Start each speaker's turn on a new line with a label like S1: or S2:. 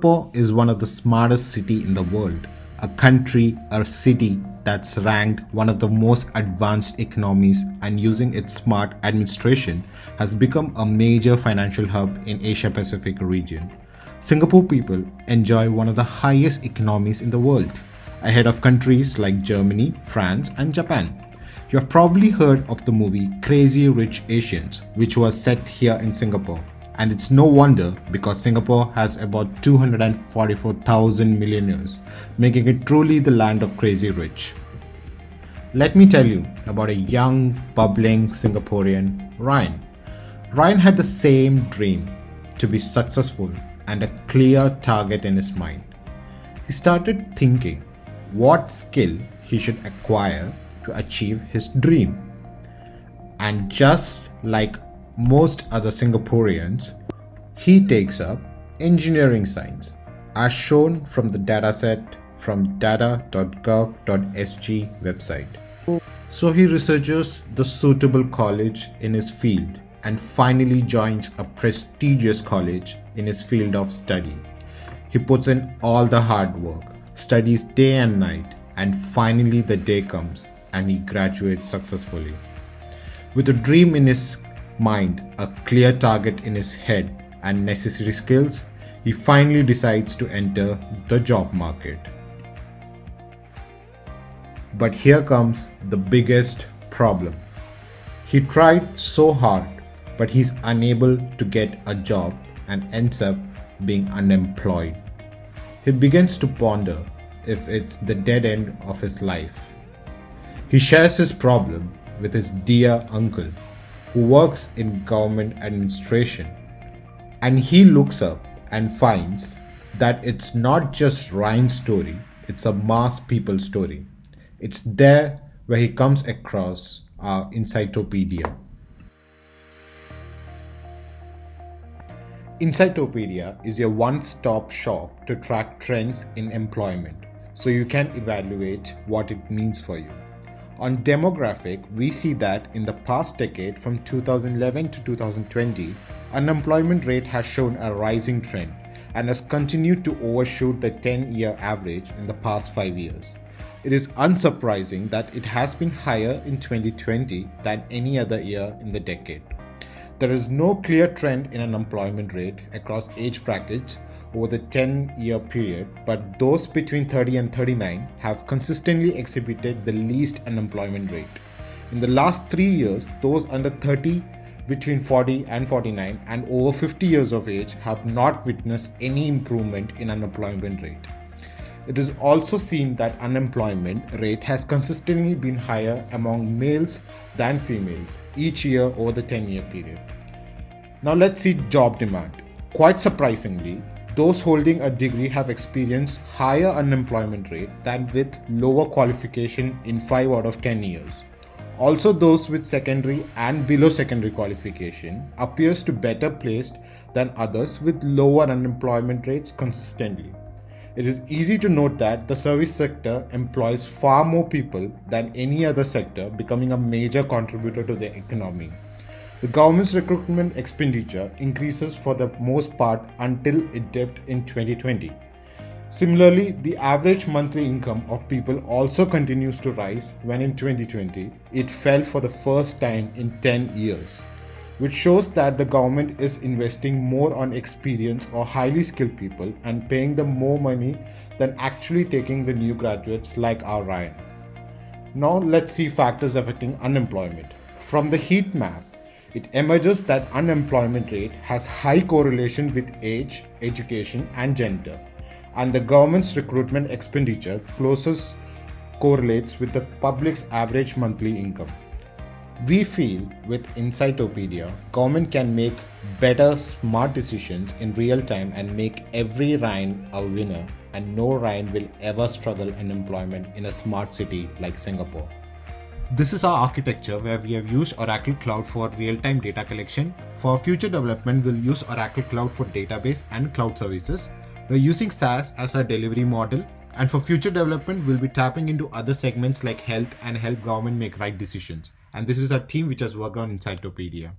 S1: Singapore is one of the smartest city in the world, a country or city that's ranked one of the most advanced economies and using its smart administration has become a major financial hub in Asia Pacific region. Singapore people enjoy one of the highest economies in the world, ahead of countries like Germany, France and Japan. You have probably heard of the movie Crazy Rich Asians, which was set here in Singapore. And it's no wonder because Singapore has about 244,000 millionaires, making it truly the land of crazy rich. Let me tell you about a young, bubbling Singaporean, Ryan. Ryan had the same dream to be successful and a clear target in his mind. He started thinking what skill he should acquire to achieve his dream. And just like most other Singaporeans, he takes up engineering science, as shown from the dataset from data.gov.sg website. So he researches the suitable college in his field and finally joins a prestigious college in his field of study. He puts in all the hard work, studies day and night, and finally the day comes and he graduates successfully. With a dream in his mind, a clear target in his head, and necessary skills, he finally decides to enter the job market. But here comes the biggest problem. He tried so hard, but he's unable to get a job and ends up being unemployed. He begins to ponder if it's the dead end of his life. He shares his problem with his dear uncle, who works in government administration. And he looks up and finds that it's not just Ryan's story, it's a mass people story. It's there where he comes across our Insightopedia. Insightopedia is your one-stop shop to track trends in employment, so you can evaluate what it means for you. On demographic, we see that in the past decade from 2011 to 2020, unemployment rate has shown a rising trend and has continued to overshoot the 10-year average in the past 5 years. It is unsurprising that it has been higher in 2020 than any other year in the decade. There is no clear trend in unemployment rate across age brackets over the 10-year period, but those between 30 and 39 have consistently exhibited the least unemployment rate. In the last 3 years, those under 30, between 40 and 49, and over 50 years of age have not witnessed any improvement in unemployment rate. It is also seen that unemployment rate has consistently been higher among males than females each year over the 10-year period. Now let's see job demand. Quite surprisingly, those holding a degree have experienced higher unemployment rate than with lower qualification in 5 out of 10 years. Also, those with secondary and below secondary qualification appears to better placed than others with lower unemployment rates consistently. It is easy to note that the service sector employs far more people than any other sector, becoming a major contributor to the economy. The government's recruitment expenditure increases for the most part until it dipped in 2020. Similarly, the average monthly income of people also continues to rise when in 2020 it fell for the first time in 10 years, which shows that the government is investing more on experienced or highly skilled people and paying them more money than actually taking the new graduates like our Ryan. Now let's see factors affecting unemployment. From the heat map, it emerges that unemployment rate has high correlation with age, education and gender, and the government's recruitment expenditure closely correlates with the public's average monthly income. We feel with Insightopedia, government can make better smart decisions in real time and make every Ryan a winner, and no Ryan will ever struggle in employment in a smart city like Singapore. This is our architecture where we have used Oracle Cloud for real-time data collection. For future development, we'll use Oracle Cloud for database and cloud services. We're using SaaS as our delivery model. And for future development, we'll be tapping into other segments like health and help government make right decisions. And this is our team which has worked on Insightopedia.